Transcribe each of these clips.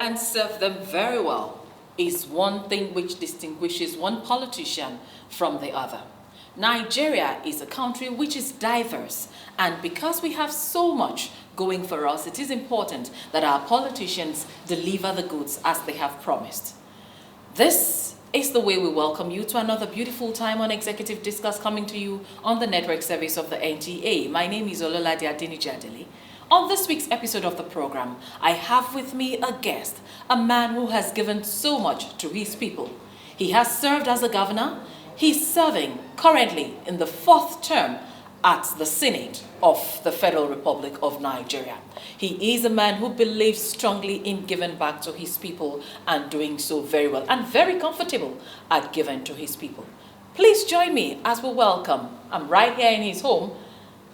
and serve them very well is one thing which distinguishes one politician from the other. Nigeria is a country which is diverse, and because we have so much going for us, it is important that our politicians deliver the goods as they have promised. This is the way we welcome you to another beautiful time on Executive Discourse, coming to you on the network service of the NTA. My name is Ololade Adinijadeli. On this week's episode of the program, I have with me a guest, a man who has given so much to his people. He has served as a governor. He's serving currently in the 4th term at the Senate of the Federal Republic of Nigeria. He is a man who believes strongly in giving back to his people and doing so very well and very comfortable at giving to his people. Please join me as we welcome, I'm right here in his home,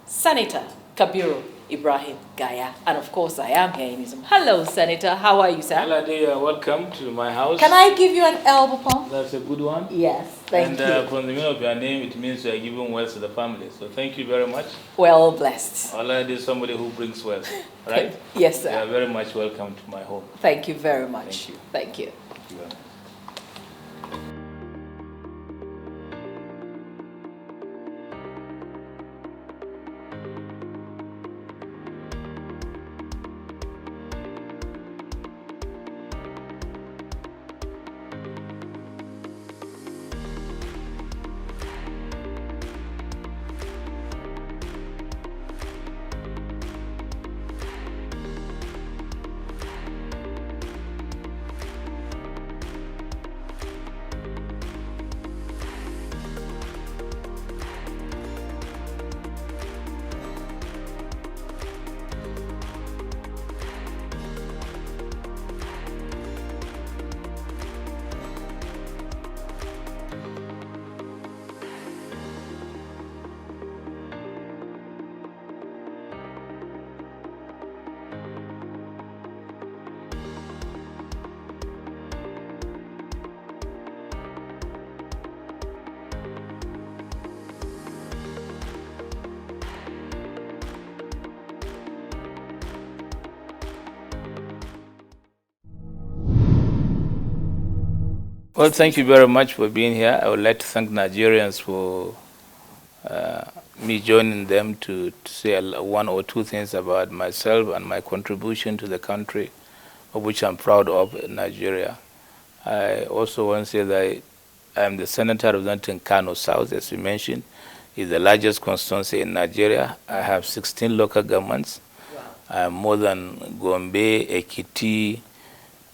Senator Kabiru Ibrahim Gaya, and of course I am here in his home. Hello, Senator. How are you, sir? Hello, dear. Welcome to my house. Can I give you an elbow pump? That's a good one. Yes, thank you. And from the meaning of your name, it means you are giving wealth to the family. So thank you very much. Well blessed. Allah is somebody who brings wealth, right? Yes, sir. You are very much welcome to my home. Thank you very much. Thank you. Thank you. Thank you very much. Well, thank you very much for being here. I would like to thank Nigerians for me joining them to say one or two things about myself and my contribution to the country, of which I'm proud of, Nigeria. I also want to say that I am the senator representing Kano South, as you mentioned. It's the largest constituency in Nigeria. I have 16 local governments. Wow. I am more than Gombe, Ekiti,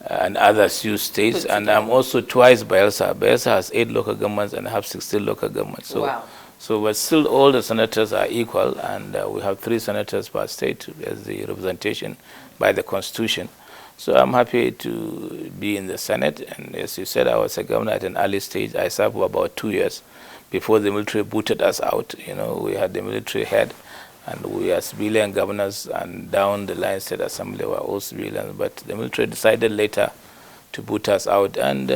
and other few states, and I'm also twice Bayelsa. Bayelsa has 8 local governments and I have 16 local governments. So, wow. But still all the senators are equal, and we have 3 senators per state as the representation by the Constitution. So I'm happy to be in the Senate, and as you said, I was a governor at an early stage. I served for about 2 years before the military booted us out. You know, we had the military head, and we are civilian governors, and down the line state assembly were all civilians, but the military decided later to boot us out, and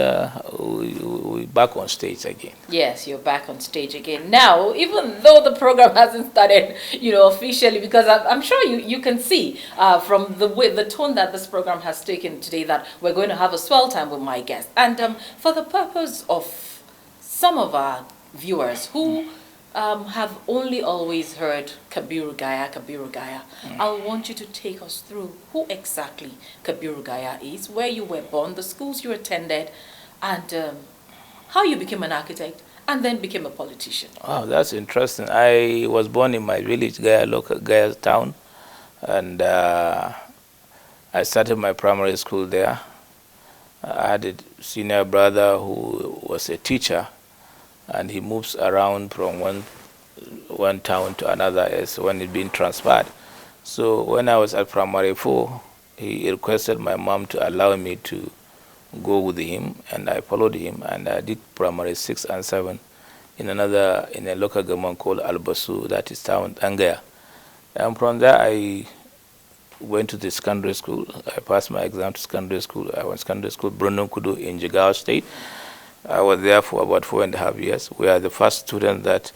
we back on stage again. Yes, you're back on stage again. Now, even though the program hasn't started, officially, because I'm sure you can see from the tone that this program has taken today that we're going to have a swell time with my guest. And for the purpose of some of our viewers who have only always heard Kabiru Gaya. I want you to take us through who exactly Kabiru Gaya is, where you were born, the schools you attended, and how you became an architect and then became a politician. Oh, that's interesting. I was born in my village, Gaya town, and I started my primary school there. I had a senior brother who was a teacher, and he moves around from one town to another as when he's being transferred. So when I was at primary 4, he requested my mom to allow me to go with him, and I followed him, and I did primary 6 and 7 in a local government called Albasu, that is town Gaya. And from there I went to the secondary school. I passed my exam to secondary school. I went to secondary school Brunun Kudu in Jigawa State. I was there for about 4.5 years. We are the first students that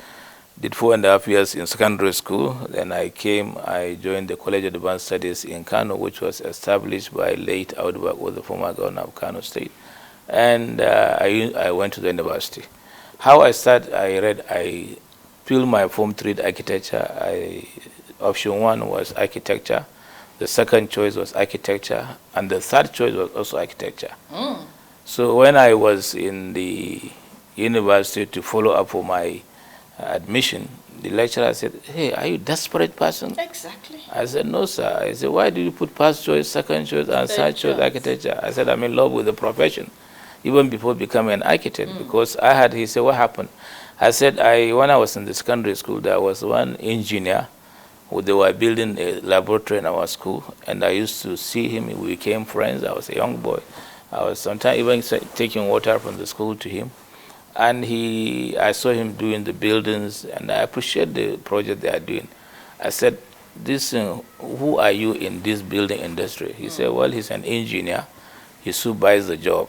did 4.5 years in secondary school. Then I joined the College of Advanced Studies in Kano, which was established by late Outback, was the former governor of Kano State. And I went to the university. How I started, I filled my Form 3 architecture. Option 1 was architecture. The second choice was architecture. And the third choice was also architecture. So when I was in the university to follow up for my admission, the lecturer said, "Hey, are you a desperate person?" Exactly. I said, "No, sir." I said, "Why do you put first choice, second choice, and third choice architecture?" I said, "I'm in love with the profession, even before becoming an architect." Because he said, "What happened?" I said, when I was in the secondary school, there was one engineer who they were building a laboratory in our school, and I used to see him. We became friends. I was a young boy. I was sometimes even taking water from the school to him. And I saw him doing the buildings, and I appreciate the project they are doing. I said, "Who are you in this building industry?" He said, "Well, he's an engineer. He supervises the job."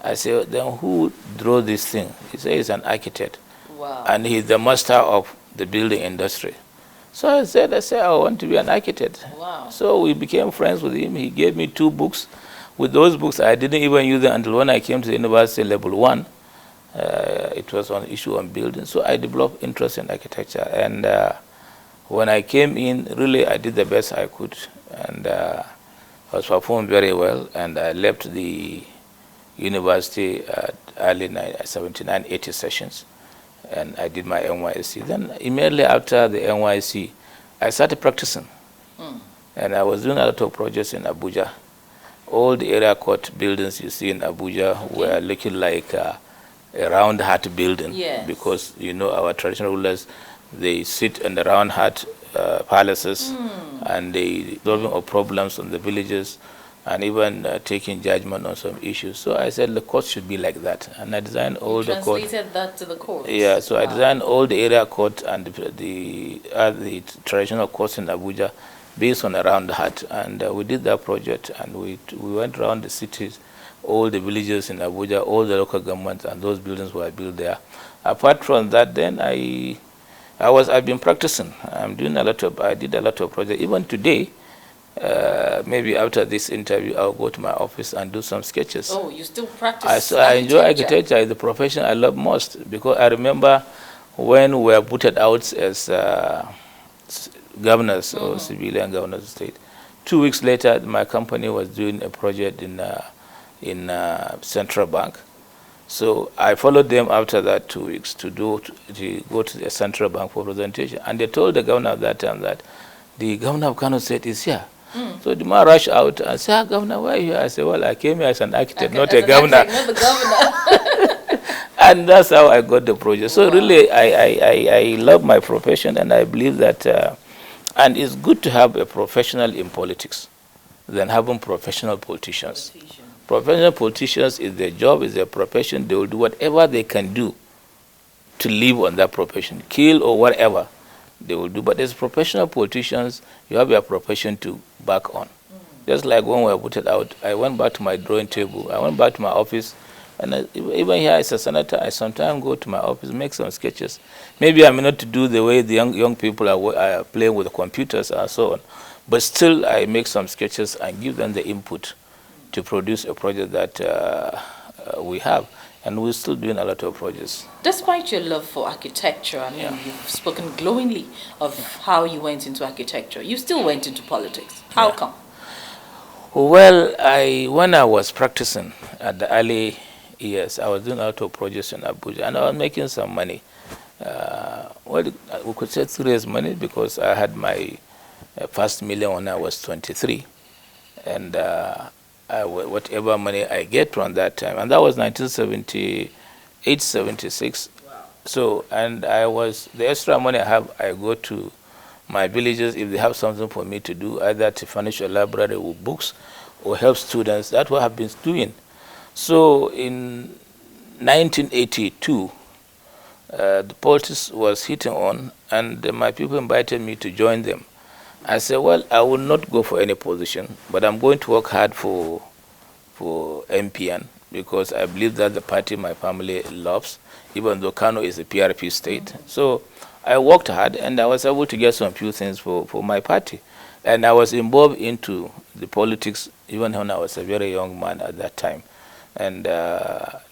I said, "Then who drew this thing?" He said, "He's an architect." Wow. And he's the master of the building industry. So I said, "I want to be an architect." Wow. So we became friends with him. He gave me 2 books. With those books, I didn't even use them until when I came to the university level 1. It was on issue on building. So I developed interest in architecture. And when I came in, really I did the best I could. And I was performed very well. And I left the university at early 79, 80 sessions. And I did my NYSC. Then immediately after the NYSC, I started practicing. And I was doing a lot of projects in Abuja. All the area court buildings you see in Abuja were looking like a round hat building. Yes. Because, our traditional rulers, they sit in the round hat palaces, and they solving of problems on the villages, and even taking judgment on some issues. So I said the court should be like that, and I designed all the court. Translated that to the court. Yeah, so I designed all the area court and the traditional courts in Abuja based on a round hat, and we did that project, and we went around the cities, all the villages in Abuja, all the local governments, and those buildings were built there. Apart from that, then I've been practicing. I did a lot of projects. Even today, maybe after this interview, I'll go to my office and do some sketches. Oh, you still practice I enjoy architecture. It's the profession I love most, because I remember when we were put out as governors or civilian governors of the state. 2 weeks later, my company was doing a project in Central Bank. So I followed them after that 2 weeks to go to the Central Bank for presentation. And they told the governor at that time that the governor of Kano State is here. So the man rushed out and said, "Governor, why are you here?" I said, "Well, I came here as an architect, not a governor." Not the governor. And that's how I got the project. So really, I love my profession, and I believe that, and it's good to have a professional in politics than having professional politicians. Professional politicians, is their job, is their profession. They will do whatever they can do to live on that profession, kill or whatever they will do. But as professional politicians, you have your profession to back on. Just like when we were put it out, I went back to my drawing table. I went back to my office, and even here as a senator, I sometimes go to my office, make some sketches. Maybe I may not do the way the young people are playing with the computers and so on, but still I make some sketches and give them the input to produce a project that we have. And we're still doing a lot of projects. Despite your love for architecture, you've spoken glowingly of how you went into architecture. You still went into politics. How come? Well, when I was practicing at the early years, I was doing a lot of projects in Abuja, and I was making some money. Well, we could say serious money, because I had my first million when I was 23. And whatever money I get from that time, and that was 1978, 76. Wow. So, and the extra money I have, I go to my villages if they have something for me to do, either to furnish a library with books or help students. That's what I've been doing. So in 1982, the politics was hitting on, and my people invited me to join them. I said, well, I will not go for any position, but I'm going to work hard for MPN, because I believe that the party my family loves, even though Kano is a PRP state. So I worked hard and I was able to get some few things for my party. And I was involved into the politics even when I was a very young man at that time. And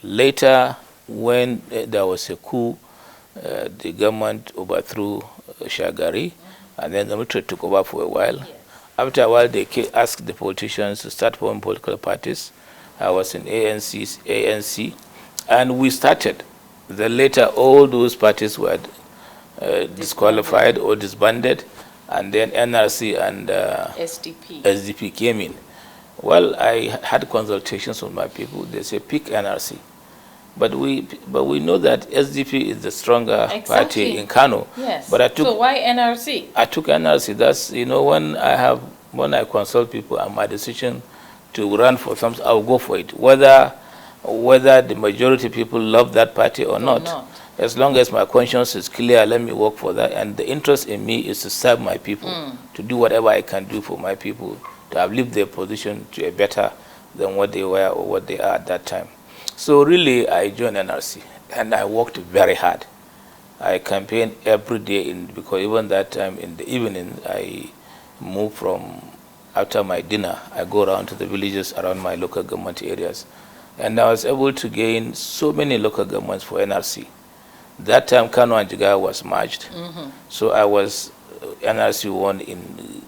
later, when there was a coup, the government overthrew Shagari, and then the military took over for a while. Yes. After a while, they asked the politicians to start forming political parties. I was in ANC, and we started. Then later, all those parties were disqualified or disbanded, and then NRC and SDP came in. Well, I had consultations with my people. They say pick NRC, but we know that SDP is the stronger party in Kano. Yes. But so why NRC? I took NRC. That's when I consult people and my decision to run for something, I'll go for it. Whether the majority of people love that party or not. As long as my conscience is clear, let me work for that. And the interest in me is to serve my people, to do whatever I can do for my people, to uplift their position to a better than what they were or what they are at that time. So really, I joined NRC, and I worked very hard. I campaigned every day, because even that time in the evening, I moved from, after my dinner, I go around to the villages around my local government areas. And I was able to gain so many local governments for NRC. That time, Kano and Gaya was merged. So I was, NRC won in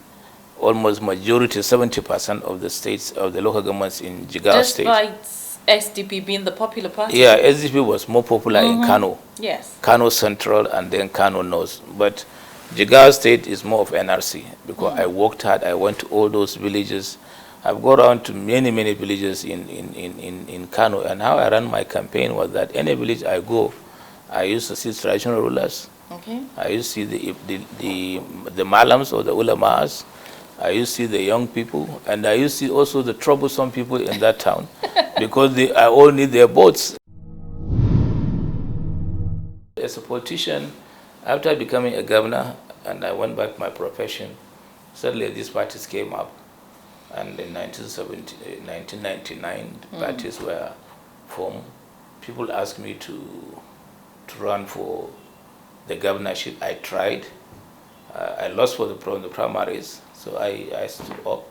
almost majority, 70% of the states, of the local governments in Gaya state. Despite SDP being the popular party? Yeah, SDP was more popular in Kano. Yes. Kano Central and then Kano North. But Gaya state is more of NRC, because I worked hard. I went to all those villages. I've gone around to many, many villages in Kano. And how I ran my campaign was that any village I go, I used to see traditional rulers. Okay. I used to see the malams or the ulamas. I used to see the young people, and I used to see also the troublesome people in that town, because I all need their votes. As a politician, after becoming a governor, and I went back to my profession, suddenly these parties came up. And in 1999, parties were formed. People asked me to run for the governorship. I tried. I lost for the primaries, so I stood up.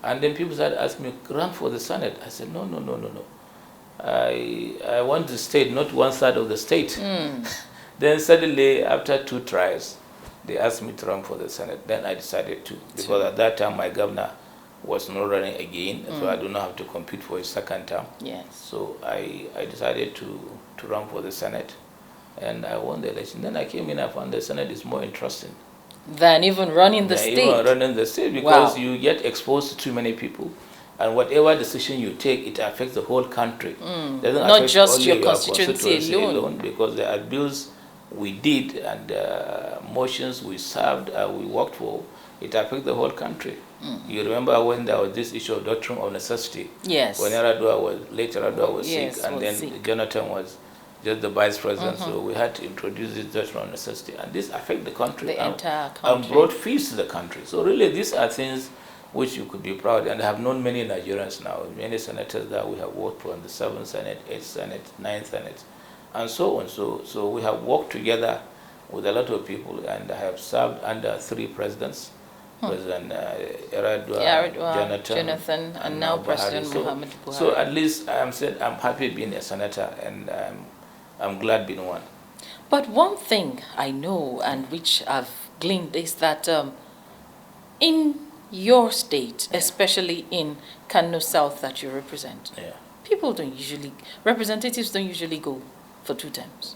And then people started asking me, run for the Senate. I said, no. I want the state, not one side of the state. Then suddenly, after 2 tries, they asked me to run for the Senate. Then I decided to, because at that time my governor was not running again, so I do not have to compete for a second term. Yes. So I decided to run for the Senate, and I won the election. Then I came in, I found the Senate is more interesting than even running the state. Even running the state, because you get exposed to too many people, and whatever decision you take, it affects the whole country. Not just your constituency alone. Because there are bills we did and motions we served, we worked for, it affects the whole country. You remember when there was this issue of doctrine of necessity? Yes. When Yaradua was sick, and then Jonathan was just the vice president, so we had to introduce this doctrine of necessity, and this affect the country, the entire country, and brought peace to the country. So really, these are things which you could be proud, and I have known many Nigerians now, many senators that we have worked for in the 7th Senate, 8th Senate, 9th Senate, and so on. So we have worked together with a lot of people, and I have served under 3 presidents. President Yaradua, Jonathan, and now President Muhammad Buhari. So at least I'm happy being a senator, and I'm glad being one. But one thing I know, and which I've gleaned, is that in your state, especially in Kano South that you represent, representatives don't usually go for 2 terms.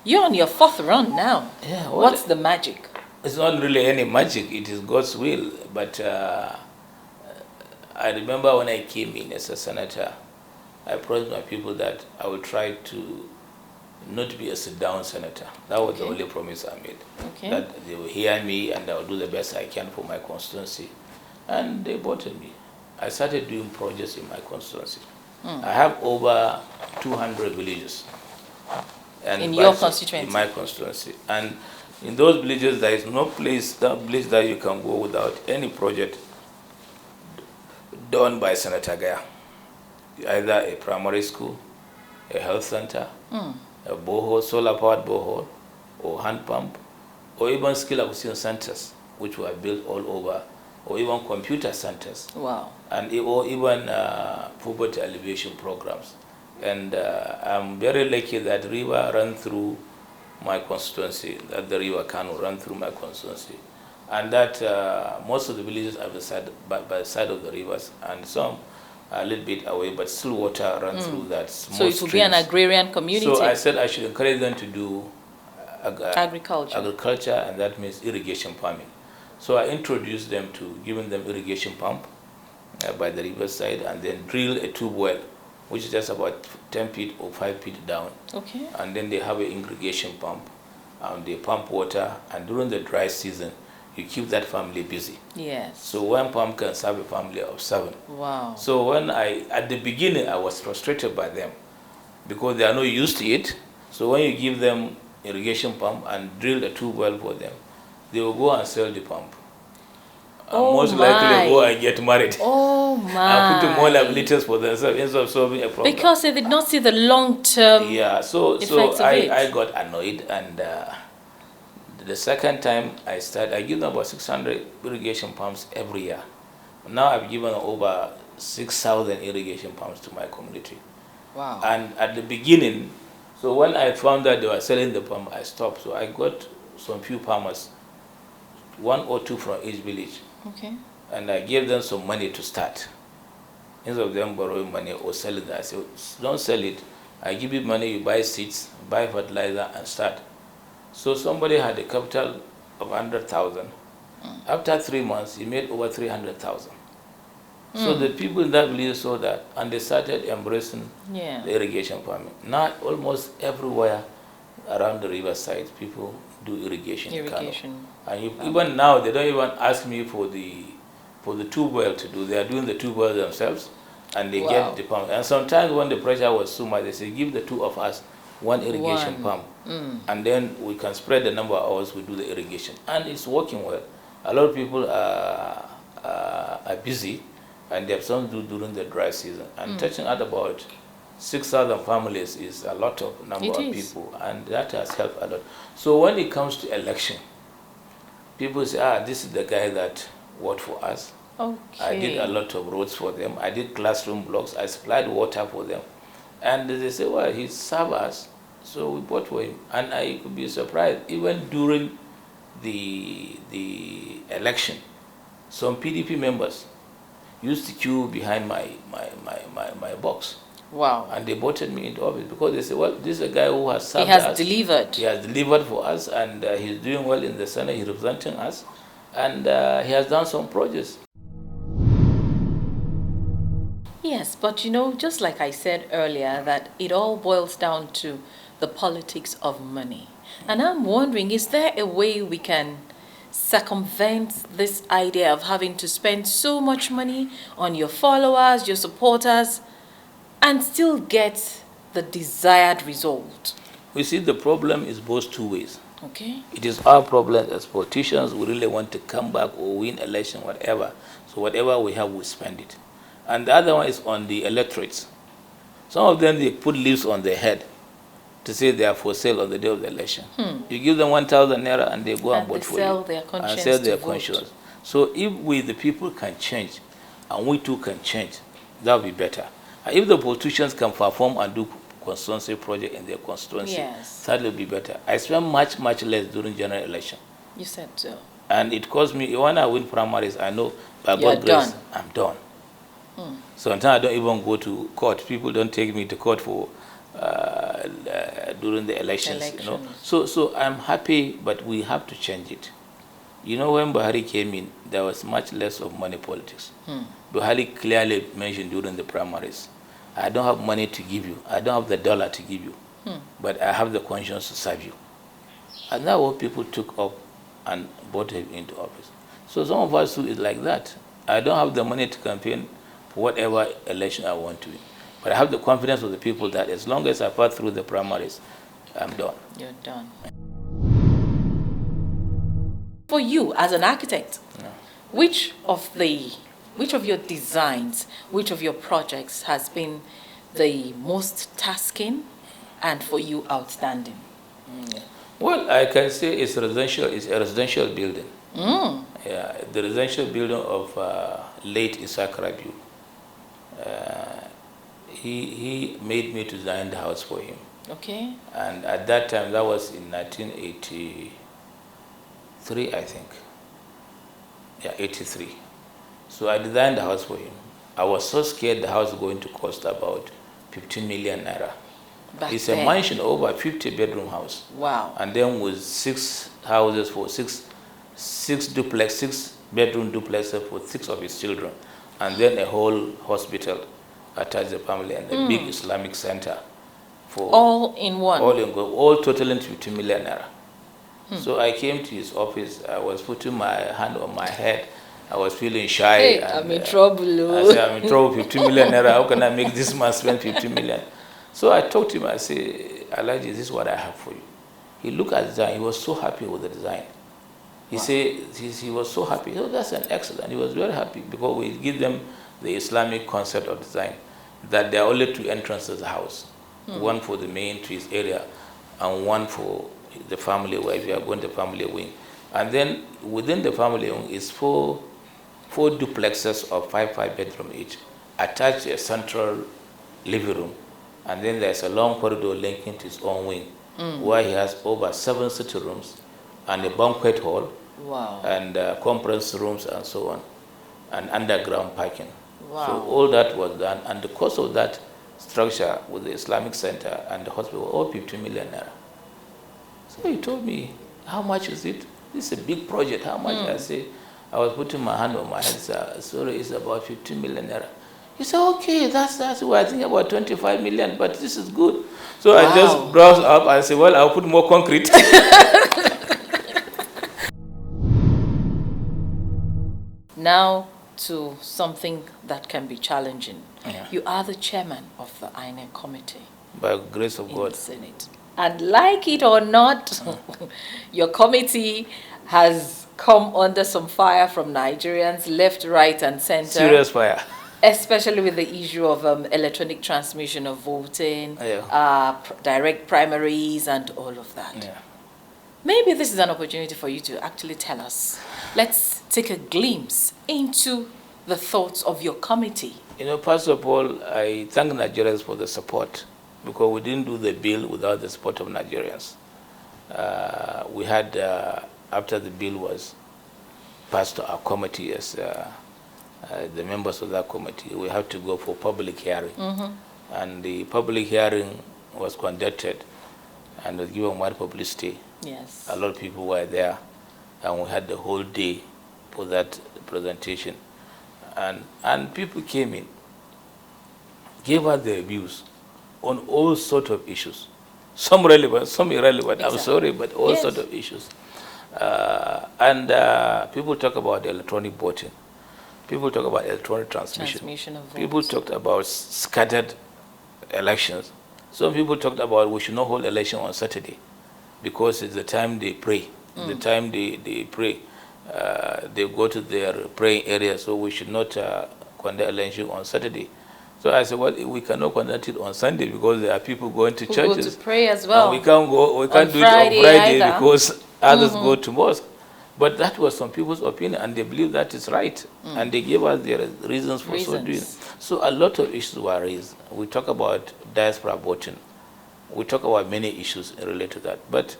You're on your 4th run now. Yeah, what's the magic? It's not really any magic, it is God's will. But I remember when I came in as a senator, I promised my people that I would try to not be a sit-down senator. That was the only promise I made. That they will hear me and I will do the best I can for my constituency. And they voted me. I started doing projects in my constituency. I have over 200 villages. And in your constituency? In my constituency. And in those villages, there is no place that you can go without any project done by Senator Gaya. Either a primary school, a health center, a borehole, solar-powered borehole, or hand pump, or even skill acquisition centers, which were built all over, or even computer centers. Wow. And or even poverty alleviation programs. And I'm very lucky that river ran through my constituency, that the river Kano ran through my constituency. And that most of the villages are by the side of the rivers, and some a little bit away, but still water ran through that small So it would be an agrarian community. So I said I should encourage them to do agriculture, and that means irrigation farming. So I introduced them to giving them irrigation pump by the riverside, and then drill a tube well, which is just about 10 feet or 5 feet down. Okay. And then they have an irrigation pump, and they pump water, and during the dry season, you keep that family busy. Yes. So one pump can serve a family of 7. Wow. So when at the beginning, I was frustrated by them because they are not used to it. So when you give them irrigation pump and drill a tube well for them, they will go and sell the pump. Oh, most likely go and get married. Oh my. And put more liabilities for themselves instead of solving a problem. Because they did not see the long-term effects of it. I got annoyed, and the second time I give them about 600 irrigation pumps every year. Now I've given over 6,000 irrigation pumps to my community. Wow. And at the beginning, so when I found that they were selling the pump, I stopped. So I got some few farmers, 1 or 2 from each village. Okay. And I gave them some money to start. Instead of them borrowing money or selling it, I said, don't sell it. I give you money, you buy seeds, buy fertilizer, and start. So somebody had a capital of 100,000. After 3 months, he made over 300,000. So the people in that village saw that, and they started embracing the irrigation farming. Now, almost everywhere around the riverside, people do irrigation. And even now, they don't even ask me for the tube well to do. They are doing the tube well themselves, and they get the pump. And sometimes when the pressure was too much, they say, give the 2 of us one irrigation pump, and then we can spread the number of hours we do the irrigation. And it's working well. A lot of people are busy, and they have some do during the dry season. And touching at about 6,000 families is a lot of number of people, and that has helped a lot. So when it comes to election, people say, this is the guy that worked for us. Okay. I did a lot of roads for them. I did classroom blocks. I supplied water for them. And they say, well, he served us, so we vote for him. And I could be surprised, even during the election, some PDP members used to queue behind my box. Wow. And they voted me into office because they say, well, this is a guy who has served us. He has delivered. He has delivered for us, and he's doing well in the Senate. He's representing us, and he has done some projects. Yes, but just like I said earlier, that it all boils down to the politics of money. And I'm wondering, is there a way we can circumvent this idea of having to spend so much money on your followers, your supporters, and still get the desired result? We see the problem is both 2 ways. Okay. It is our problem as politicians. We really want to come back or win election, whatever. So whatever we have, we spend it. And the other one is on the electorates. Some of them, they put leaves on their head to say they are for sale on the day of the election. You give them 1,000 naira and they go and vote for you. And sell their conscience. So if we, the people, can change, and we too can change, that would be better. And if the politicians can perform and do constituency project in their constituency, that will be better. I spend much, much less during general election. You said so. And it costs me, when I win primaries, I know by God's grace, I'm done. Sometimes I don't even go to court. People don't take me to court for during the elections. So I'm happy, but we have to change it. When Buhari came in, there was much less of money politics. Buhari clearly mentioned during the primaries, I don't have money to give you. I don't have the dollar to give you. But I have the conscience to serve you. And that's what people took up and voted him into office. So some of us too is like that. I don't have the money to campaign for whatever election I want to win. But I have the confidence of the people that as long as I pass through the primaries, I'm done. You're done. For you, as an architect, which of your designs, which of your projects has been the most tasking and for you outstanding? Well, I can say it's residential. It's a residential building. Yeah, the residential building of late Isaac Rabiu. He made me to design the house for him. Okay. And at that time, that was in 1983, I think. Yeah, 83. So I designed the house for him. I was so scared the house was going to cost about 15 million naira. It's a mansion, over 50-bedroom house. Wow. And then with 6 houses for six bedroom duplexes for 6 of his children. And then a whole hospital attached to the family and a big Islamic center. For all in one? All totaling 50 million naira. So I came to his office. I was putting my hand on my head. I was feeling shy. Hey, I'm in trouble. I said, I'm in trouble, 50 million naira. How can I make this man spend 50 million? So I talked to him. I said, Alaji, this is what I have for you. He looked at the design. He was so happy with the design. He said he was so happy. Oh, that's an excellent. He was very happy because we give them the Islamic concept of design, that there are only 2 entrances to the house. One for the main to his area and one for the family, where if you are going to the family wing. And then within the family wing is 4 duplexes of 5 bedroom each, attached to a central living room. And then there's a long corridor linking to his own wing, where he has over 7 sitting rooms and a banquet hall. Wow. And conference rooms and so on, and underground parking. Wow. So all that was done, and the cost of that structure with the Islamic Center and the hospital, all 15 million naira. So he told me, how much is it? This is a big project, how much? I said, I was putting my hand on my head, sorry, it's about 15 million naira. He said, okay, that's why I think about 25 million, but this is good. So I just browsed up and said, well, I'll put more concrete. Now to something that can be challenging. Yeah. You are the chairman of the INEC committee. By the grace of in God. the Senate. And like it or not, your committee has come under some fire from Nigerians, left, right, and center. Serious fire. Especially with the issue of electronic transmission of voting, direct primaries, and all of that. Yeah. Maybe this is an opportunity for you to actually tell us. Let's take a glimpse into the thoughts of your committee. You know, first of all, I thank Nigerians for the support, because we didn't do the bill without the support of Nigerians. We had, after the bill was passed to our committee as the members of that committee, we had to go for public hearing. And the public hearing was conducted and was given wide publicity. Yes. A lot of people were there, and we had the whole day for that presentation. And people came in, gave us their views on all sorts of issues. Some relevant, some irrelevant. Exactly. I'm sorry, but all sorts of issues. People talk about electronic voting. People talk about electronic transmission of votes. People talked about scattered elections. Some people talked about we should not hold election on Saturday because it's the time they pray. The time they pray, they go to their praying area, so we should not conduct election on Saturday. So I said, well, we cannot conduct it on Sunday because there are people going to churches. Go to pray as well. And we can't do it on Friday because others go to mosque. But that was some people's opinion, and they believe that is right. And they gave us their reasons for so doing. So a lot of issues were raised. We talk about diaspora voting. We talk about many issues related to that. But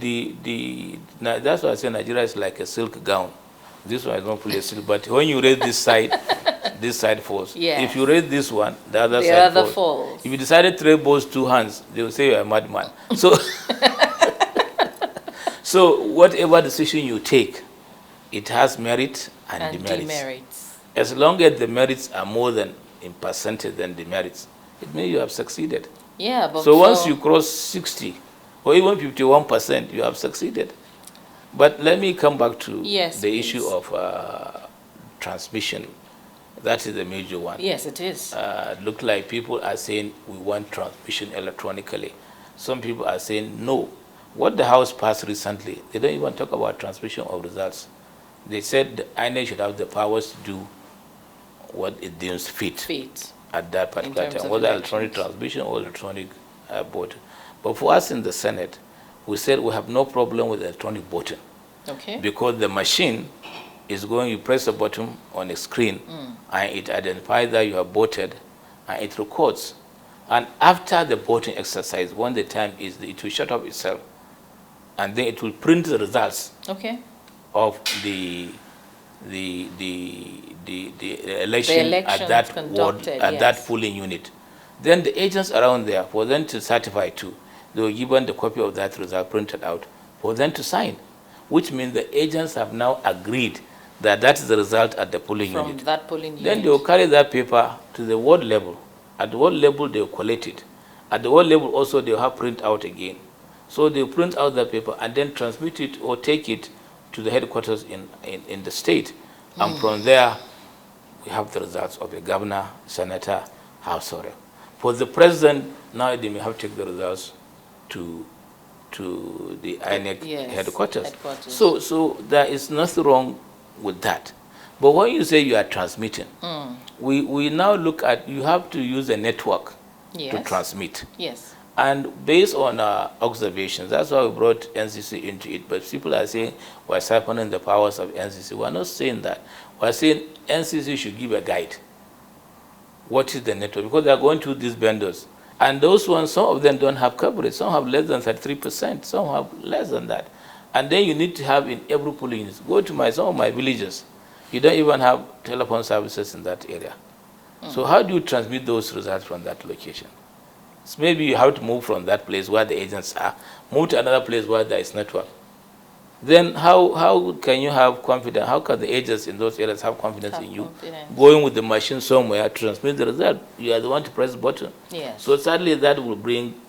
that's why I say Nigeria is like a silk gown. This one is not fully silk, but when you raise this side falls. Yes. If you raise this one, the other side falls. If you decided to raise both 2 hands, they will say you're a madman. So, so whatever decision you take, it has merit and demerits. As long as the merits are more than in percentage than the merits, it means you have succeeded. Yeah, but so once you cross 60 or even 51%, you have succeeded. But let me come back to the issue of transmission. That is the major one. Yes, it is. Look like people are saying we want transmission electronically. Some people are saying no. What the House passed recently, they don't even talk about transmission of results. They said the INEC should have the powers to do what it deems fit at that particular time, whether electronic transmission or electronic vote. But for us in the Senate, we said we have no problem with electronic voting. Okay. Because the machine is going, you press a button on a screen, and it identifies that you have voted, and it records. And after the voting exercise, when the time is, it will shut off itself, and then it will print the results of the election at that ward, at that polling unit. Then the agents around there, for them to certify too, they were given the copy of that result printed out for them to sign, which means the agents have now agreed that that is the result at the polling unit. From that polling unit. Then they will carry that paper to the ward level. At the ward level, they will collect it. At the ward level also, they will have print out again. So they will print out that paper and then transmit it or take it to the headquarters in the state. And from there, we have the results of the governor, senator, house order. For the president, now they may have to take the results to the INEC headquarters. So there is nothing wrong with that. But when you say you are transmitting, we now look at, you have to use a network to transmit. Yes. And based on our observations, that's why we brought NCC into it. But people are saying we're siphoning the powers of NCC. We're not saying that. We're saying NCC should give a guide. What is the network? Because they're going to these vendors. And those ones, some of them don't have coverage. Some have less than 33%. Some have less than that. And then you need to have in every polling unit. Go to some of my villages. You don't even have telephone services in that area. So how do you transmit those results from that location? So maybe you have to move from that place where the agents are, move to another place where there is network. Then how can you have confidence? How can the agents in those areas have confidence in you? Going with the machine somewhere to transmit the result, you are the one to press the button. Yes. So sadly that will bring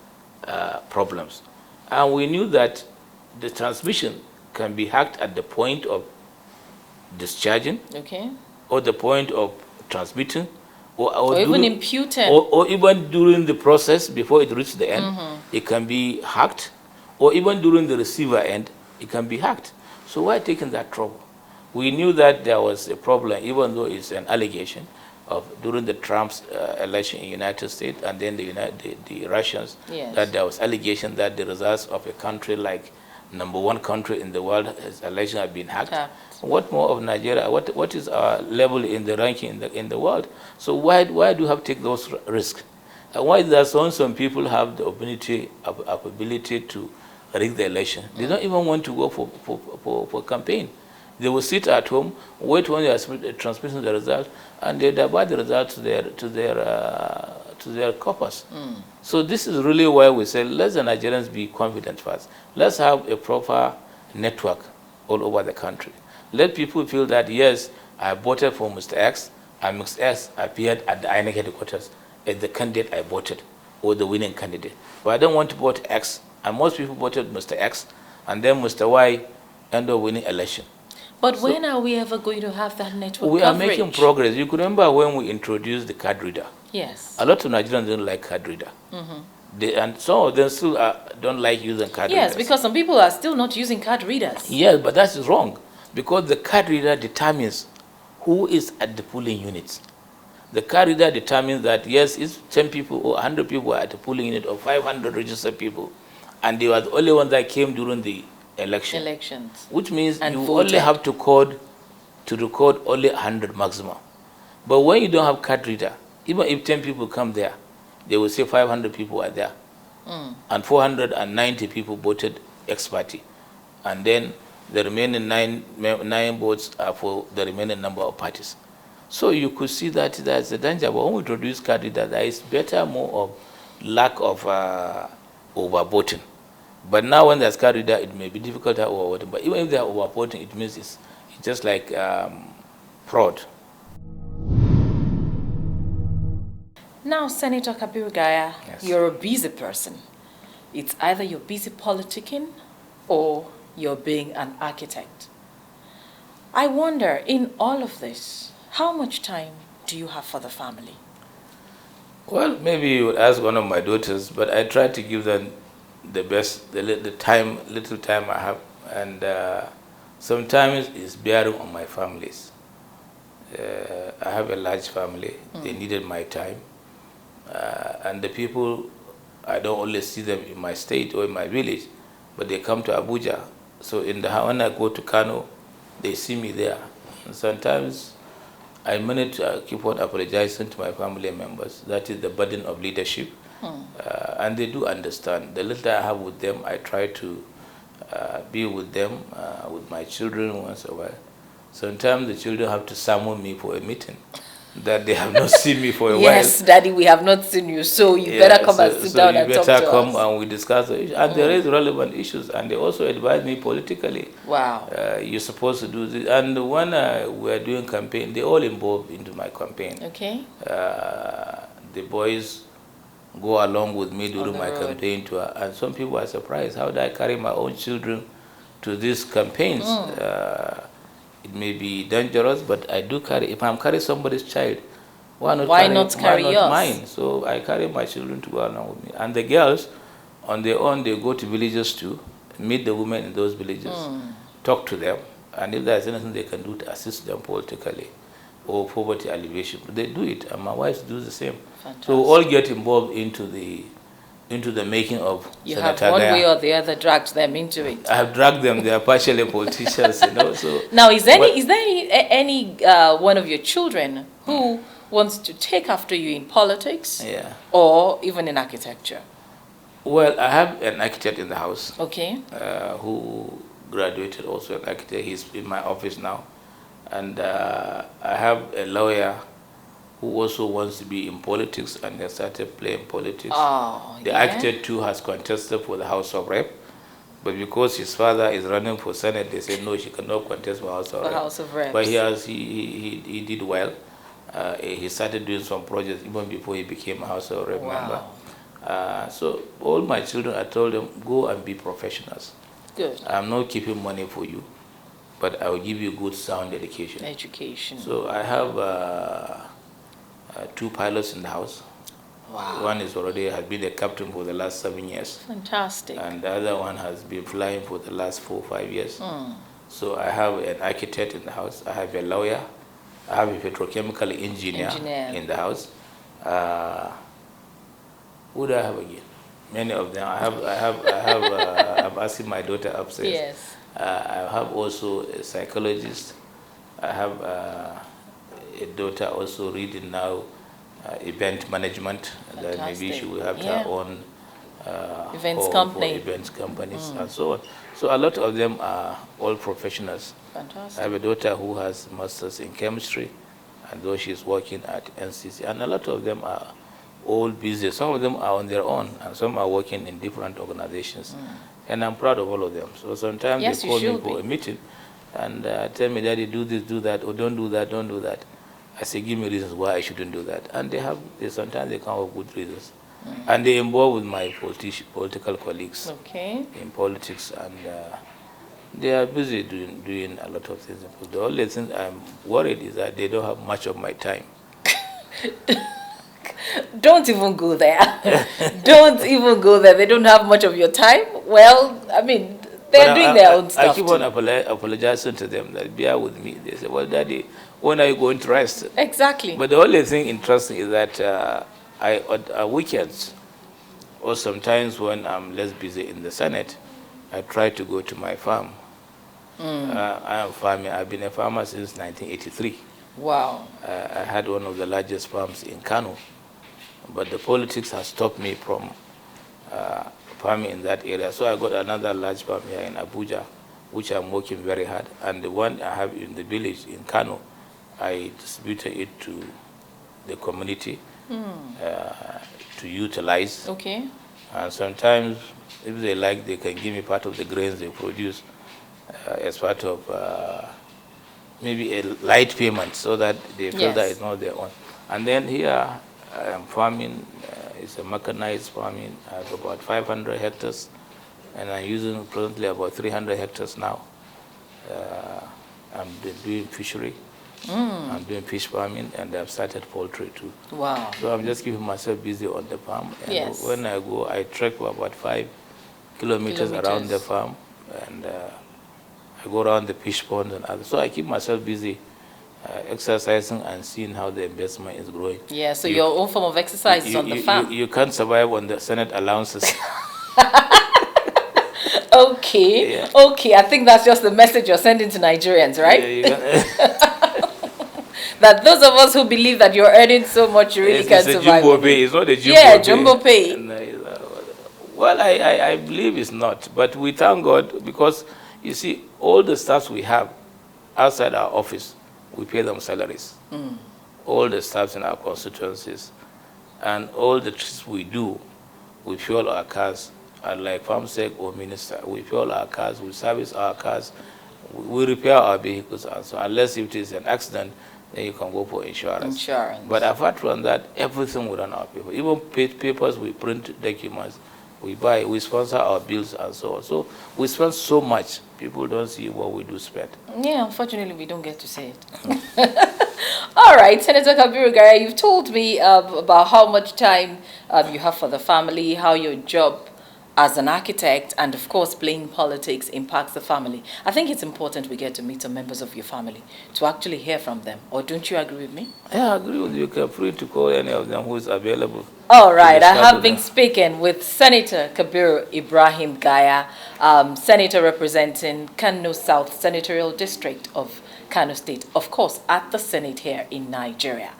problems. And we knew that the transmission can be hacked at the point of discharging, or the point of transmitting, or even imputed, or even during the process before it reaches the end, it can be hacked, or even during the receiver end, it can be hacked. So why taking that trouble? We knew that there was a problem, even though it's an allegation of during the Trump's election in the United States, and then the Russians, that there was allegation that the results of a country like #1 country in the world, his election have been hacked. What more of Nigeria? What is our level in the ranking in the world? So why do you have to take those risks? And why does some people have the ability to rig the election? They don't even want to go for campaign. They will sit at home, wait when they are transmitting the result, and they divide the result to their corpus. So this is really why we say let the Nigerians be confident first. Let's have a proper network all over the country. Let people feel that, yes, I voted for Mr. X, and Mr. X appeared at the INEC headquarters as the candidate I voted, or the winning candidate. But I don't want to vote X, and most people voted Mr. X, and then Mr. Y ended up winning election. But when are we ever going to have that network We coverage? are making progress. You could remember when we introduced the card reader. Yes. A lot of Nigerians don't like card reader. And some of them still don't like using card readers. Yes, because some people are still not using card readers. Yes, but that is wrong. Because the card reader determines who is at the polling units. The card reader determines that, yes, it's 10 people or 100 people are at the polling unit, or 500 registered people, and they were the only ones that came during the elections. Which means you only have to record only 100 maximum. But when you don't have card reader, even if 10 people come there, they will say 500 people are there. And 490 people voted X party. And then the remaining nine votes are for the remaining number of parties. So you could see that there's a danger. But when we introduce card reader, there is more of lack of overvoting. But now when there's card reader, it may be difficult to overvoting. But even if they are overvoting, it means it's just like fraud. Now, Senator Kabiru Gaya, you're a busy person. It's either you're busy politicking or you're being an architect. I wonder, in all of this, how much time do you have for the family? Well, maybe you would ask one of my daughters, but I try to give them the best, the little time I have. And sometimes it's bearing on my families. I have a large family. They needed my time. And the people, I don't only see them in my state or in my village. but they come to Abuja. So when I go to Kano, they see me there. And sometimes I manage to keep on apologizing to my family members. That is the burden of leadership. And they do understand. The little I have with them, I try to be with them, with my children once in a while. Sometimes the children have to summon me for a meeting that they have not seen me for a while. Yes, Daddy, we have not seen you, so you better come and sit down and talk to us. You better come and we discuss the issue. And they raise relevant issues, and they also advise me politically. Wow. You're supposed to do this. And when we are doing campaign, they all involved into my campaign. Okay. The boys go along with me during my campaign tour, and some people are surprised. How do I carry my own children to these campaigns? It may be dangerous, but I do carry. If I'm carrying somebody's child, why not carry yours? Mine? So I carry my children to go along with me. And the girls, on their own, they go to villages to meet the women in those villages, talk to them, and if there's anything they can do to assist them politically or poverty alleviation, they do it. And my wife do the same. Fantastic. So we all get involved into the making of you Senator have one Gaya. way or the other dragged them into it. I have dragged them. They are partially politicians, So now, is there any one of your children who wants to take after you in politics, or even in architecture? Well, I have an architect in the house. Okay. Who graduated also an architect. He's in my office now, and I have a lawyer who also wants to be in politics, and they started playing politics. Oh, the architect too has contested for the House of Rep, but because his father is running for Senate, they said no, she cannot contest for House of Rep. But he did well. He started doing some projects even before he became a House of Rep member. So all my children, I told them, go and be professionals. Good. I'm not keeping money for you, but I will give you good, sound education. So I have 2 pilots in the house. Wow. One has been a captain for the last 7 years. Fantastic. And the other one has been flying for the last 4 or 5 years. So I have an architect in the house. I have a lawyer. I have a petrochemical engineer. In the house. Who do I have again? Many of them. I'm asking my daughter upstairs. Yes. I have also a psychologist. I have a daughter also reading now event management. That maybe she will have her own events companies and so on. So a lot of them are all professionals. Fantastic. I have a daughter who has masters in chemistry, and though she's working at NCC, and a lot of them are all busy. Some of them are on their own, and some are working in different organizations. And I'm proud of all of them. So sometimes they call me for a meeting and tell me, Daddy, do this, do that, or don't do that, don't do that. I say, give me reasons why I shouldn't do that. And sometimes they come up with good reasons. And they involve with my political colleagues in politics, and they are busy doing a lot of things. The only thing I'm worried is that they don't have much of my time. Don't even go there. Don't even go there. They don't have much of your time. Well, I mean, they're doing their own stuff. I keep on apologizing to them that bear with me. They say, well, Daddy, when are you going to rest? Exactly. But the only thing interesting is that on weekends, or sometimes when I'm less busy in the Senate, I try to go to my farm. I am farming. I've been a farmer since 1983. Wow. I had one of the largest farms in Kano, but the politics has stopped me from farming in that area. So I got another large farm here in Abuja, which I'm working very hard. And the one I have in the village in Kano, I distributed it to the community to utilize. Okay. And sometimes, if they like, they can give me part of the grains they produce as part of maybe a light payment, so that they feel that it's not their own. And then here, I am farming. It's a mechanized farming. I have about 500 hectares, and I'm using presently about 300 hectares now. I'm doing fishery. I'm doing fish farming, and I've started poultry too. Wow. So I'm just keeping myself busy on the farm. And when I go, I trek for about 5 kilometers around the farm, and I go around the fish ponds and others. So I keep myself busy exercising and seeing how the investment is growing. Yeah, so your own form of exercise is on the farm. You can't survive on the Senate allowances. Okay, Yeah. okay. I think that's just the message you're sending to Nigerians, right? That those of us who believe that you're earning so much, you really can't It's a survive jumbo on pay. it. It's not a jumbo Yeah, pay. jumbo pay. And, well, I believe it's not. But we thank God because, you see, all the staffs we have outside our office, we pay them salaries. All the staffs in our constituencies and all the trips we do, we fuel our cars. And like FAMSEC or Minister, we fuel our cars, we service our cars, we repair our vehicles. And so unless if it is an accident, then you can go for insurance. But apart from that, everything we run our people. Even papers, we print documents, we buy, we sponsor our bills and so on. So we spend so much, people don't see what we do spend. Yeah, unfortunately, we don't get to say it. All right, Senator Kabiru Gaya, you've told me about how much time you have for the family, how your job as an architect and, of course, playing politics impacts the family. I think it's important we get to meet some members of your family to actually hear from them. Or don't you agree with me? Yeah, I agree with you. You're free to call any of them who is available. All right, I have been speaking with Senator Kabiru Ibrahim Gaya, Senator representing Kano South Senatorial District of Kano State, of course, at the Senate here in Nigeria.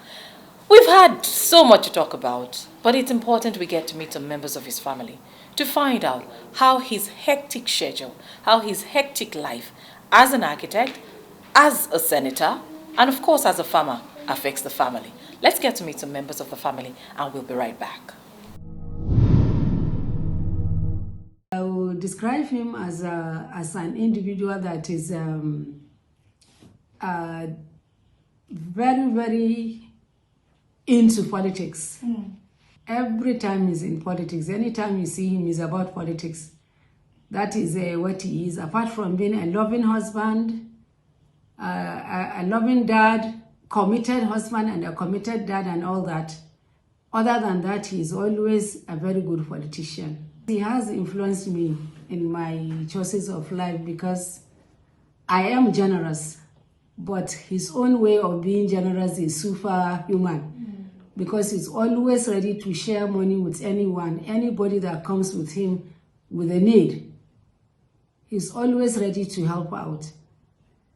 We've had so much to talk about, but it's important we get to meet some members of his family to find out how his hectic schedule, how his hectic life as an architect, as a senator, and of course as a farmer affects the family. Let's get to meet some members of the family and we'll be right back. I will describe him as an individual that is very, very into politics. Every time he's in politics, anytime you see him, he's about politics. That is what he is. Apart from being a loving husband, a loving dad, committed husband and a committed dad and all that. Other than that, he's always a very good politician. He has influenced me in my choices of life because I am generous, but his own way of being generous is superhuman. Because he's always ready to share money with anyone, anybody that comes with him with a need. He's always ready to help out.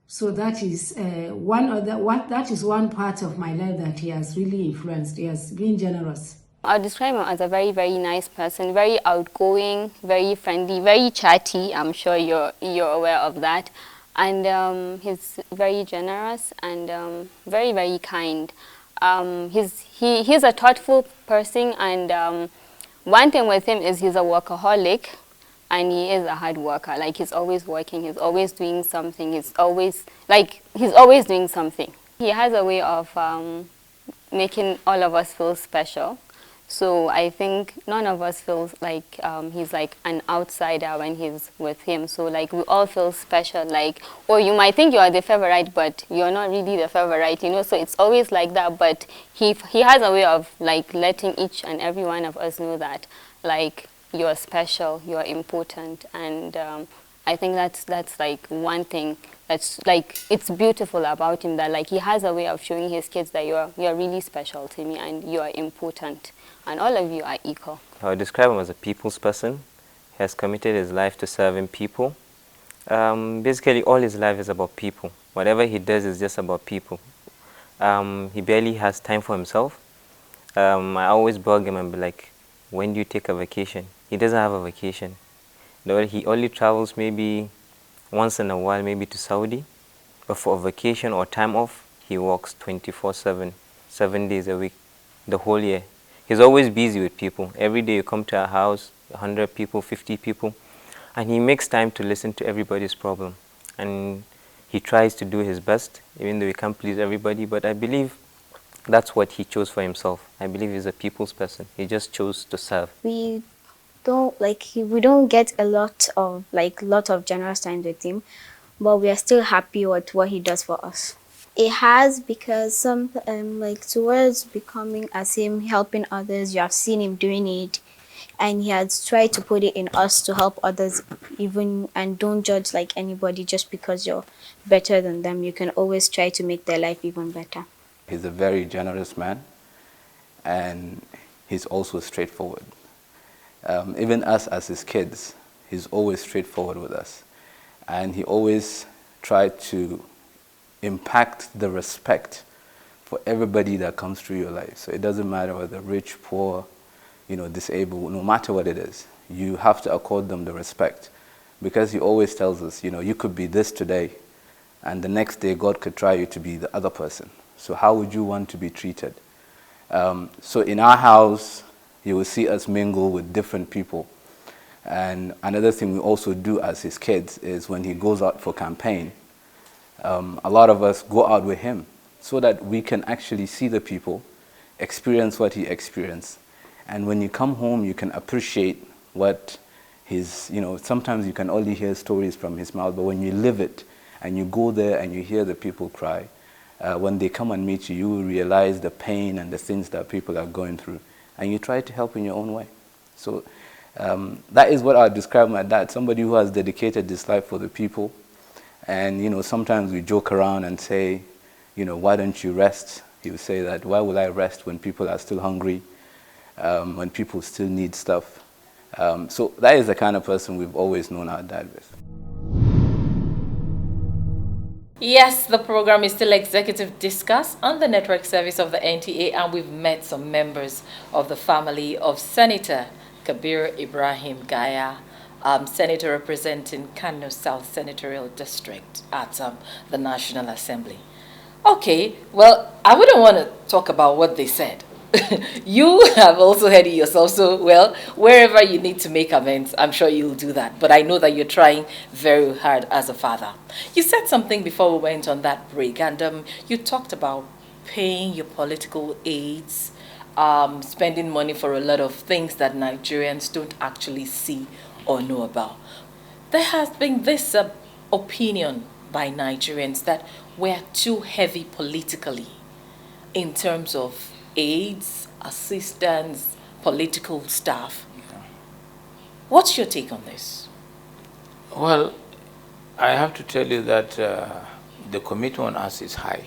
So that is one part of my life that he has really influenced. He has been generous. I'll describe him as a very, very nice person, very outgoing, very friendly, very chatty. I'm sure you're aware of that. And he's very generous and very, very kind. He's a thoughtful person, and one thing with him is he's a workaholic, and he is a hard worker. Like, he's always working, he's always doing something, he's always doing something. He has a way of making all of us feel special. So I think none of us feels like he's like an outsider when he's with him. So like we all feel special, like, or you might think you are the favorite, but you're not really the favorite, you know. So it's always like that. But he has a way of like letting each and every one of us know that like you're special, you're important, and I think that's like one thing that's like it's beautiful about him, that like he has a way of showing his kids that you're really special to me and you are important. And all of you are equal. I would describe him as a people's person. He has committed his life to serving people. Basically, all his life is about people. Whatever he does is just about people. He barely has time for himself. I always bug him and be like, when do you take a vacation? He doesn't have a vacation. He only travels maybe once in a while, maybe to Saudi. But for a vacation or time off, he works 24/7, 7 days a week, the whole year. He's always busy with people. Every day you come to our house, 100 people, 50 people, and he makes time to listen to everybody's problem. And he tries to do his best, even though he can't please everybody. But I believe that's what he chose for himself. I believe he's a people's person. He just chose to serve. We don't get a lot of generous time with him, but we are still happy with what he does for us. It has, because some like towards becoming as him, helping others, you have seen him doing it, and he has tried to put it in us to help others, even, and don't judge like anybody just because you're better than them. You can always try to make their life even better. He's a very generous man, and he's also straightforward. Even us as his kids, he's always straightforward with us. And he always tried to impact the respect for everybody that comes through your life. So it doesn't matter whether rich, poor, disabled, no matter what it is, you have to accord them the respect. Because he always tells us, you could be this today, and the next day God could try you to be the other person. So how would you want to be treated? So in our house, you will see us mingle with different people. And another thing we also do as his kids is when he goes out for campaign, a lot of us go out with him so that we can actually see the people, experience what he experienced. And when you come home, you can appreciate what his, sometimes you can only hear stories from his mouth, but when you live it and you go there and you hear the people cry, when they come and meet you, you will realize the pain and the things that people are going through. And you try to help in your own way. So that is what I would describe my dad, somebody who has dedicated his life for the people. And, sometimes we joke around and say, why don't you rest? He would say that, why will I rest when people are still hungry, when people still need stuff? So that is the kind of person we've always known our dad with. Yes, the program is still Executive Discuss on the network service of the NTA, and we've met some members of the family of Senator Kabiru Ibrahim Gaya, Senator representing Kano South Senatorial District at the National Assembly. Okay, well, I wouldn't want to talk about what they said. You have also heard it yourself, so, well, wherever you need to make amends, I'm sure you'll do that. But I know that you're trying very hard as a father. You said something before we went on that break, and you talked about paying your political aides, spending money for a lot of things that Nigerians don't actually see or know about. There has been this opinion by Nigerians that we're too heavy politically in terms of aides, assistants, political staff. Yeah. What's your take on this? Well, I have to tell you that the commitment on us is high.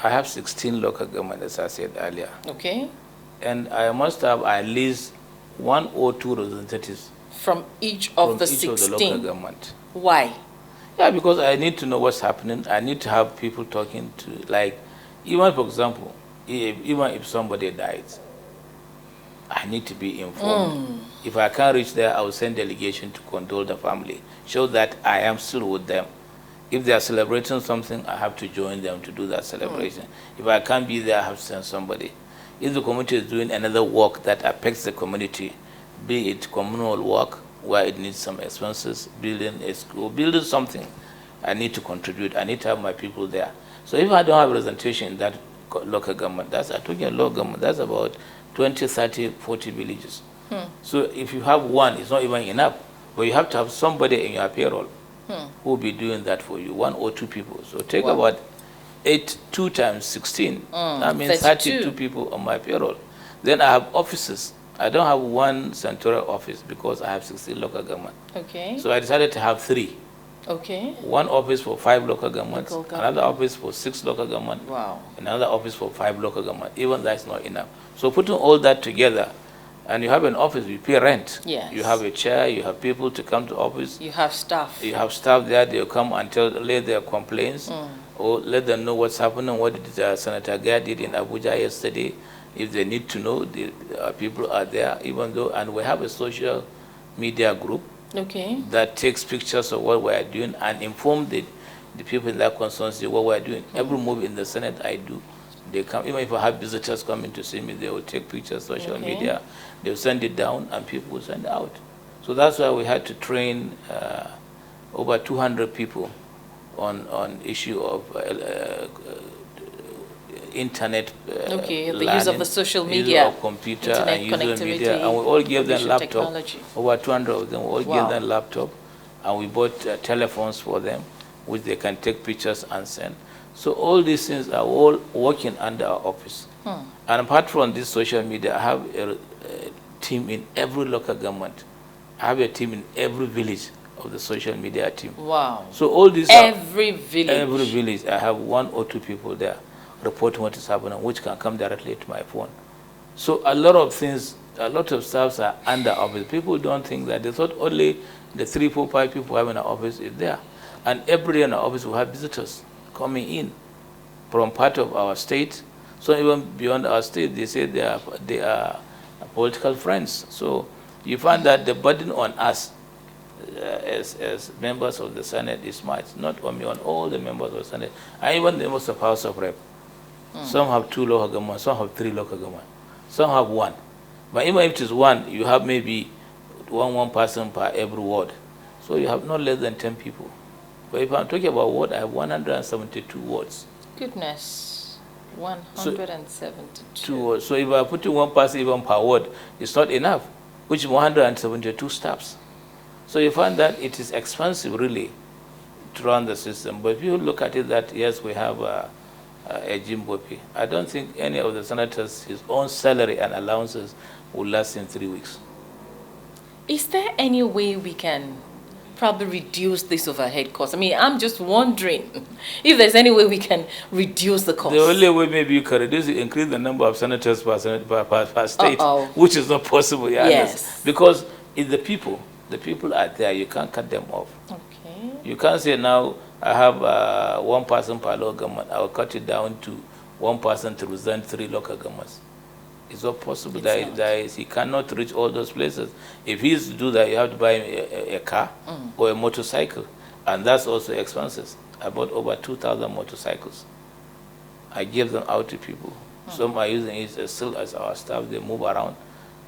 I have 16 local governments, as I said earlier. Okay. And I must have at least 1 or 2 representatives from each of the 16 of the local government. Why? Yeah, because I need to know what's happening. I need to have people talking to, like, even for example, even if somebody dies, I need to be informed. If I can't reach there, I will send delegation to condole the family, show that I am still with them. If they are celebrating something, I have to join them to do that celebration. If I can't be there, I have to send somebody. If the community is doing another work that affects the community, be it communal work, where it needs some expenses, building a school, building something, I need to contribute. I need to have my people there. So if I don't have representation in that local government, I'm talking a local government, that's about 20, 30, 40 villages. So if you have one, it's not even enough. But you have to have somebody in your payroll who will be doing that for you, 1 or 2 people. So take about 2 times 16. That means 32 people on my payroll. Then I have offices. I don't have one central office because I have 16 local government. Okay. So I decided to have 3. Okay. One office for 5 local governments, another office for 6 local government, another office for 5 local government. Even that's not enough. So putting all that together, and you have an office, you pay rent. Yes. You have a chair, you have people to come to office. You have staff. You have staff there, they'll come and lay their complaints, or let them know what's happening, what did Senator Gaya did in Abuja yesterday. If they need to know, the people are there, even though, and we have a social media group that takes pictures of what we are doing and inform the people in that constituency what we are doing. Every move in the Senate I do, they come, even if I have visitors coming to see me, they will take pictures, social media, they'll send it down and people will send it out. So that's why we had to train over 200 people on issue of internet the learning, use of the social media, use of computer and use of media, and we all gave them laptop. Technology. Over 200 of them, we all gave them laptop, and we bought telephones for them, which they can take pictures and send. So all these things are all working under our office. And apart from this social media, I have a team in every local government. I have a team in every village of the social media team. Wow. So all these every village, I have 1 or 2 people there reporting what is happening, which can come directly to my phone. So a lot of things a lot of staffs are under office. People don't think that. They thought only the 3, 4, 5 people who have in the office is there. And every day in the office we have visitors coming in from part of our state. So even beyond our state, they say they are political friends. So you find that the burden on us as members of the Senate is much, not only on all the members of the Senate, and even the members of House of Rep. Some have 2 local governments, some have 3 local governments, some have 1. But even if it is 1, you have maybe one person per every ward. So you have not less than 10 people. But if I'm talking about ward, I have 172 wards. Goodness, 172. 2 wards. So if I put in 1 person even per ward, it's not enough, which is 172 staffs. So you find that it is expensive really to run the system. But if you look at it that, yes, we have a Jim Bopi, I don't think any of the senators, his own salary and allowances will last in 3 weeks. Is there any way we can probably reduce this overhead cost? I mean, I'm just wondering if there's any way we can reduce the cost. The only way maybe you can reduce it, increase the number of senators per state, which is not possible. Yes. Because it's the people are there, you can't cut them off. Okay. You can't say now, I have 1 person per local government, I will cut it down to 1 person to represent 3 local governments. It's not possible. He cannot reach all those places. If he's to do that, you have to buy a car or a motorcycle, and that's also expenses. I bought over 2,000 motorcycles. I gave them out to people. Some are using it still as our staff. They move around,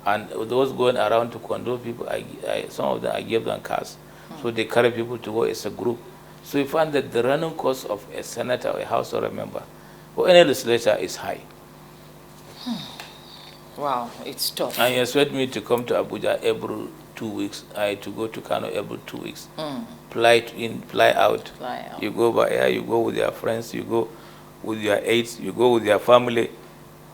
and those going around to control people, some of them I gave them cars, so they carry people to work as a group. So you find that the running cost of a senator or a house or a member or any legislator is high. Wow, it's tough. And you expect me to come to Abuja every 2 weeks. I had to go to Kano every 2 weeks. Fly in, fly out. You go by air, you go with your friends, you go with your aides, you go with your family.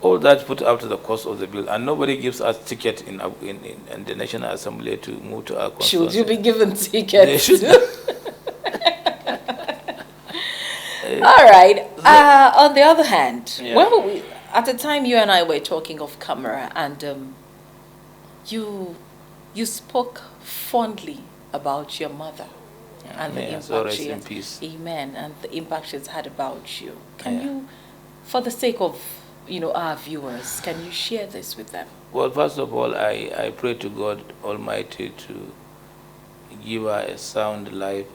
All that put up to the cost of the bill. And nobody gives us ticket in the National Assembly to move to our constituency. Should you be given tickets? They should. All right. On the other hand, at the time you and I were talking off camera, and you spoke fondly about your mother and the impact she has. Amen. And the impact she's had about you. Can you, for the sake of our viewers, can you share this with them? Well, first of all, I pray to God Almighty to give her a sound life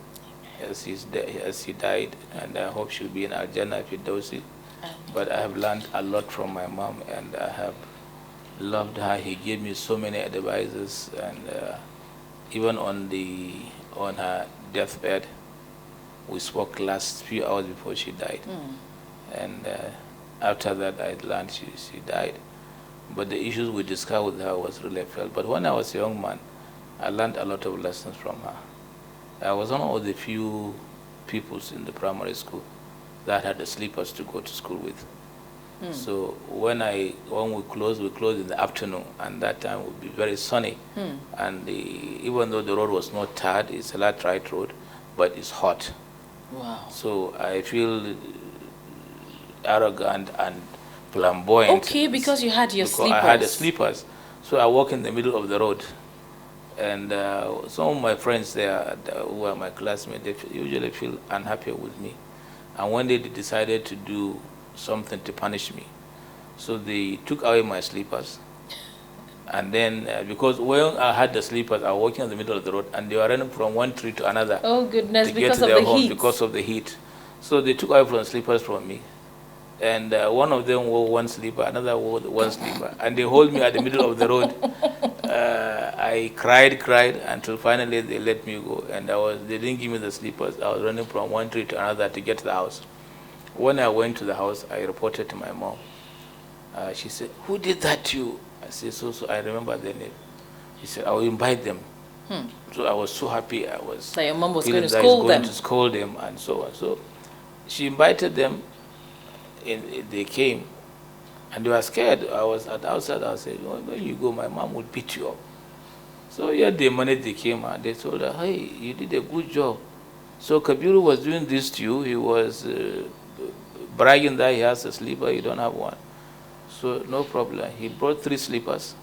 as he died, and I hope she'll be in Al-Jannah Firdausi. But I have learned a lot from my mom, and I have loved her. He gave me so many advices, and even on her deathbed, we spoke last few hours before she died. And after that, I learned she died. But the issues we discussed with her was really felt. But when I was a young man, I learned a lot of lessons from her. I was one of the few peoples in the primary school that had the sleepers to go to school with. So when we closed in the afternoon, and that time would be very sunny. And even though the road was not tarred, it's a laterite road, but it's hot. Wow. So I feel arrogant and flamboyant. Okay, because you had your sleepers. I had the sleepers. So I walk in the middle of the road. And some of my friends there who are my classmates, they usually feel unhappy with me. And one day they decided to do something to punish me. So they took away my sleepers. And then, because when I had the sleepers, I was walking in the middle of the road, and they were running from one tree to another. Oh, goodness, to get to their home because of the heat. So they took away from sleepers from me. And one of them wore 1 sleeper, another wore 1 sleeper. And they hold me at the middle of the road. I cried until finally they let me go. And they didn't give me the sleepers. I was running from one tree to another to get to the house. When I went to the house, I reported to my mom. She said, "Who did that to you?" I said, so I remember their name. She said, "I will invite them." So I was so happy. I was so your mom was going to scold them and so on. So she invited them. They came, and they were scared. I was outside. I said, "When you go, my mom will beat you up." So the minute they came out, they told her, "Hey, you did a good job." So Kabiru was doing this to you. He was bragging that he has a sleeper, you don't have one. So no problem. He brought 3 sleepers.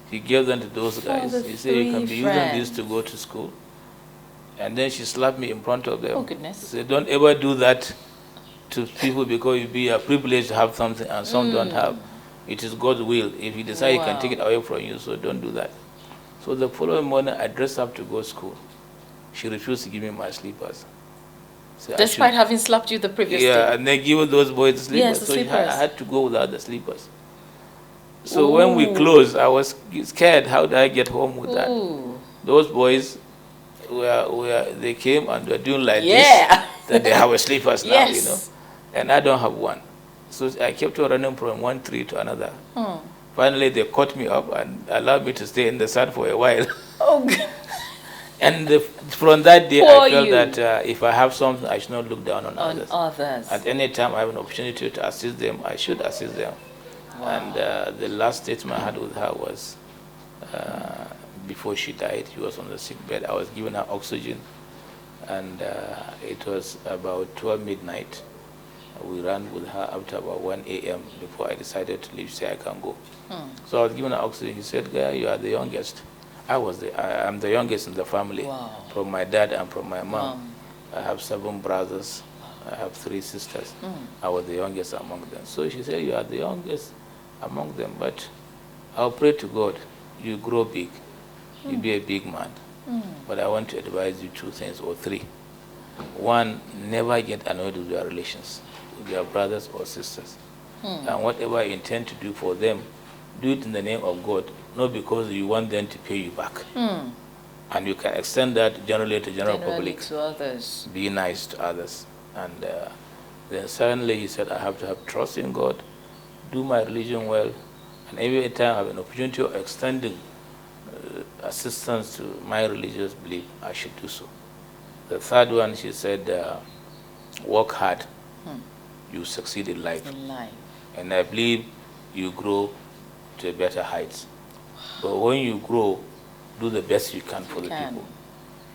He gave them to those guys. the He said, you can be using this friends. to go to school. And then she slapped me in front of them. Oh, goodness. She said, don't ever do that to people because you'll be a privilege to have something and some don't have. It is God's will. If He decides He can take it away from you, so don't do that. So the following morning, I dressed up to go to school. She refused to give me my slippers. So Despite having slapped you the previous day? Yeah, and they give those boys the slippers. Yes, the so slippers. I had to go without the slippers. So when we closed, I was scared. How did I get home with that? Those boys, they came and were doing like this, that they have a slippers now, you know. And I don't have one. So I kept on running from one tree to another. Finally, they caught me up and allowed me to stay in the sun for a while. Oh, God. And from that day, I felt that if I have something, I should not look down on others. At any time I have an opportunity to assist them, I should assist them. Wow. And the last statement I had with her was, before she died, she was on the sick bed. I was giving her oxygen, and it was about 12 midnight. We ran with her up to about 1 a.m. before I decided to leave, say I can go. So I was giving her oxygen. He said, Gaya, you are the youngest. I'm the youngest in the family, from my dad and from my mom. I have 7 brothers. I have 3 sisters. I was the youngest among them. So she said, you are the youngest among them, but I'll pray to God, you grow big, you be a big man. But I want to advise you 2 things or 3. 1, never get annoyed with your relations, with your brothers or sisters. And whatever you intend to do for them, do it in the name of God, not because you want them to pay you back. And you can extend that generally to general public. To others. Be nice to others. And then suddenly he said, I have to have trust in God, do my religion well, and every time I have an opportunity of extending assistance to my religious belief, I should do so. The 3rd one, she said, work hard, you succeed in life. And I believe you grow to better heights. But when you grow, do the best you can for the people.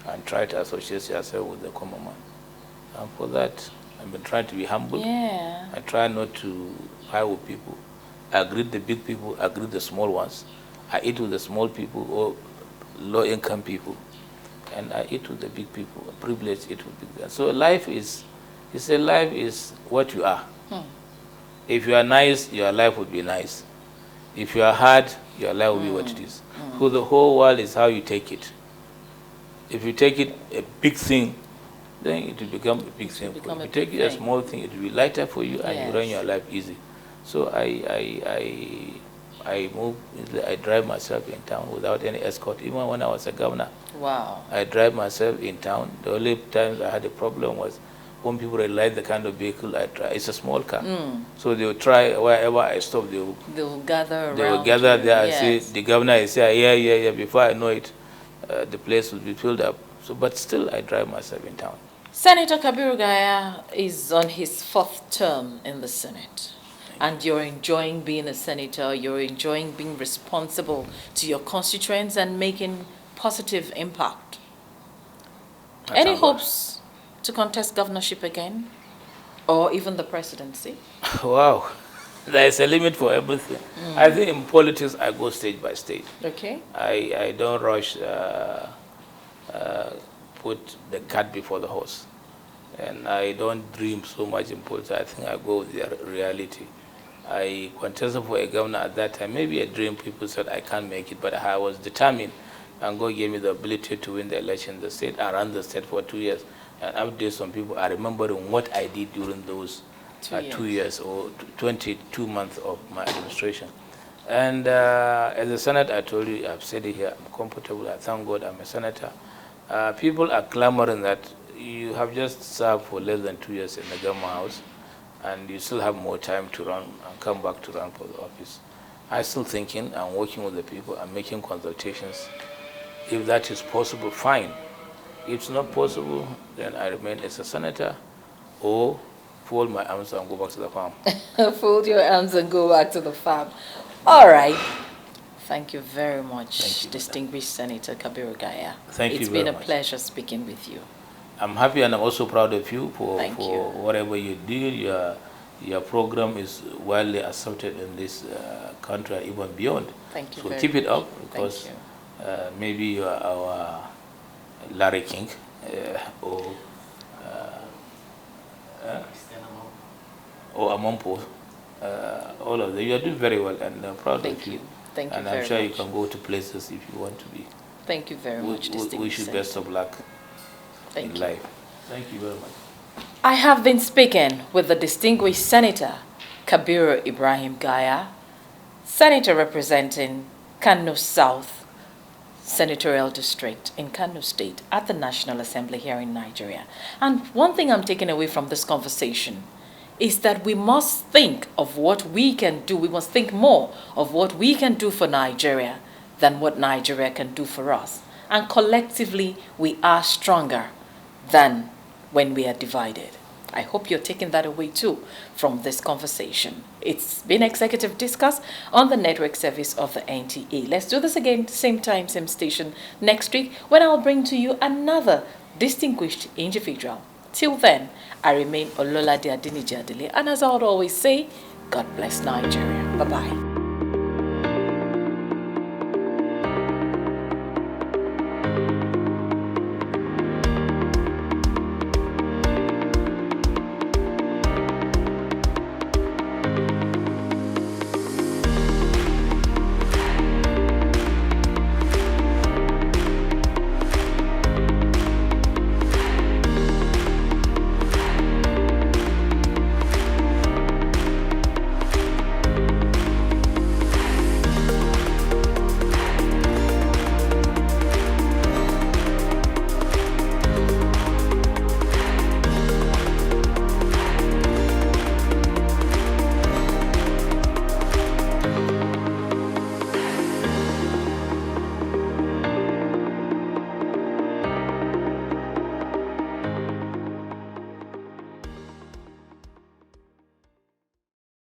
And try to associate yourself with the common man. And for that, I've been trying to be humble. I try not to fight with people. I greet the big people, I greet the small ones. I eat with the small people or low-income people. And I eat with the big people, privileged eat with big people. So life is what you are. If you are nice, your life would be nice. If you are hard, your life will be what it is. So the whole world is how you take it. If you take it a big thing, then it will become a big thing for you. If you take it a small thing, it will be lighter for you and you run your life easy. So I move, I drive myself in town without any escort, even when I was a governor. Wow. I drive myself in town. The only times I had a problem was when people realize the kind of vehicle I drive. It's a small car. So they will try, wherever I stop, they will gather around. They will gather there and say, the governor is here, yeah. Before I know it, the place will be filled up. So, but still, I drive myself in town. Senator Kabiru Gaya is on his 4th term in the Senate. And you're enjoying being a senator, you're enjoying being responsible to your constituents and making positive impact. Any hopes to contest governorship again? Or even the presidency? Wow. There is a limit for everything. I think in politics, I go stage by stage. Okay. I don't rush, put the cart before the horse. And I don't dream so much in politics. I think I go with the reality. I contested for a governor at that time. Maybe a dream, people said I can't make it, but I was determined. And God gave me the ability to win the election in the state. I ran the state for 2 years. And after some people are remembering what I did during those 2 years or 22 months of my administration. And as a senator, I told you, I've said it here, I'm comfortable. I thank God I'm a senator. People are clamoring that you have just served for less than 2 years in the government house, and you still have more time to run and come back to run for the office. I'm still thinking and working with the people and making consultations. If that is possible, fine. If it's not possible, then I remain as a senator or fold my arms and go back to the farm. Fold your arms and go back to the farm. All right. Thank you very much, distinguished Senator Kabiru Gaya. Thank you very much. It's been a pleasure speaking with you. I'm happy and I'm also proud of you for you. whatever you do. your program is widely accepted in this country, even beyond. Thank you. So very keep it much. up, because maybe you are our Larry King or Amampo. All of them. You are doing very well, and I'm proud Thank of you. you. Thank you and very I'm sure much. you can go to places if you want to be. Thank you very much, We distinguished wish you best Senator. of luck Thank in you. life. Thank you very much. I have been speaking with the distinguished Senator Kabiru Ibrahim Gaya, Senator representing Kano South Senatorial District in Kano State at the National Assembly here in Nigeria. And one thing I'm taking away from this conversation is that we must think of what we can do. We must think more of what we can do for Nigeria than what Nigeria can do for us. And collectively, we are stronger than when we are divided. I hope you're taking that away too from this conversation. It's been Executive Discourse on the network service of the NTA. Let's do this again, same time, same station next week, when I'll bring to you another distinguished individual. Till then, I remain Ololade Adiniji Adele, and as I would always say, God bless Nigeria. Bye-bye.